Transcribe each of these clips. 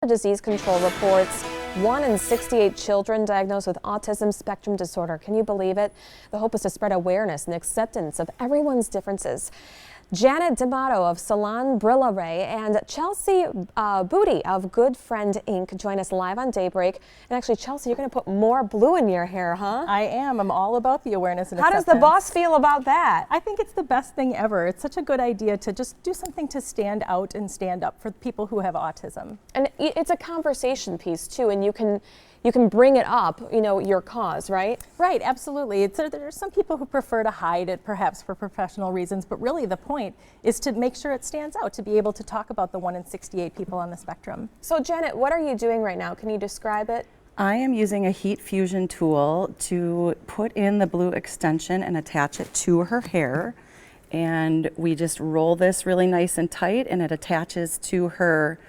for Disease Control reports 1 in 68 children diagnosed with autism spectrum disorder. Can you believe it? The hope is to spread awareness and acceptance of everyone's differences. Janet D'Amato of Salon Brillaré and Chelsea Booty of Good Friend Inc. join us live on Daybreak. And actually, Chelsea, you're going to put more blue in your hair, huh? I am. I'm all about the awareness and How acceptance. does the boss feel about that? I think it's the best thing ever. It's such a good idea to just do something to stand out and stand up for people who have autism. And it's a conversation piece too, and you can bring it up, you know, your cause, right? Right, absolutely. There's some people who prefer to hide it, perhaps for professional reasons, but really the point is to make sure it stands out, to be able to talk about the 1 in 68 people on the spectrum. So Janet, what are you doing right now? Can you describe it? I am using a heat fusion tool to put in the blue extension and attach it to her hair. And we just roll this really nice and tight, and it attaches to her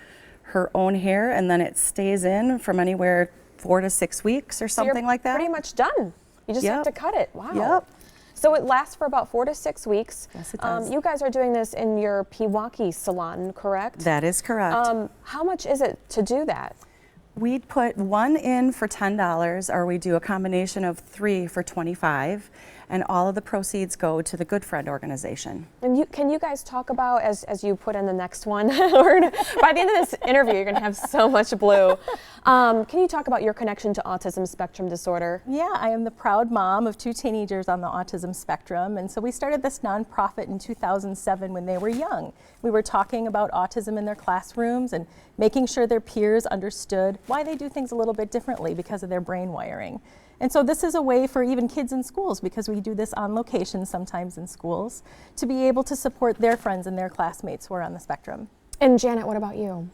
own hair, and then it stays in from anywhere 4 to 6 weeks or something like that. Pretty much done. You just have to cut it. Wow. Yep. So it lasts for about 4 to 6 weeks. Yes, it does. You guys are doing this in your Pewaukee salon, correct? That is correct. How much is it to do that? We'd put 1 in for $10, or we do a combination of 3 for $25, and all of the proceeds go to the Good Friend organization. And can you guys talk about, as you put in the next one, by the end of this interview, you're going to have so much blue. Can you talk about your connection to autism spectrum disorder? Yeah, I am the proud mom of 2 teenagers on the autism spectrum, and so we started this nonprofit in 2007 when they were young. We were talking about autism in their classrooms and making sure their peers understood why they do things a little bit differently because of their brain wiring. And so this is a way for even kids in schools, because we do this on location sometimes in schools, to be able to support their friends and their classmates who are on the spectrum. And Janet, what about you?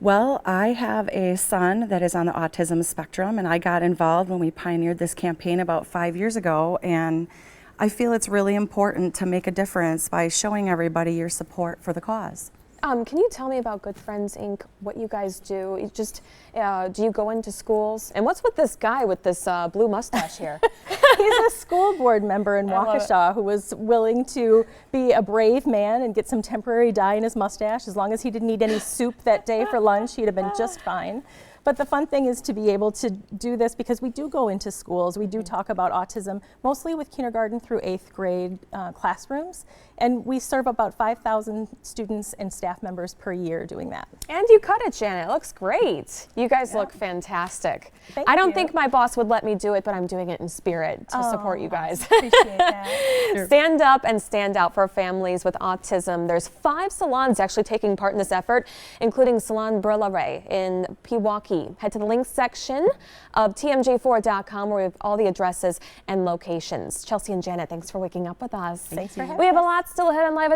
Well, I have a son that is on the autism spectrum, and I got involved when we pioneered this campaign about 5 years ago, and I feel it's really important to make a difference by showing everybody your support for the cause. Can you tell me about Good Friends Inc., what you guys do? Do you go into schools? And what's with this guy with this blue mustache here? He's a school board member in Waukesha who was willing to be a brave man and get some temporary dye in his mustache. As long as he didn't eat any soup that day for lunch, he'd have been just fine. But the fun thing is to be able to do this because we do go into schools. We do talk about autism, mostly with kindergarten through 8th grade classrooms. And we serve about 5,000 students and staff members per year doing that. And you cut it, Janet. It looks great. You guys look fantastic. I don't think my boss would let me do it, but I'm doing it in spirit to support you guys. Appreciate that. Stand up and stand out for families with autism. There's 5 salons actually taking part in this effort, including Salon Brillaré in Pewaukee. Head to the links section of TMJ4.com where we have all the addresses and locations. Chelsea and Janet, thanks for waking up with us. Thanks for having us. We have a lot still ahead on Live at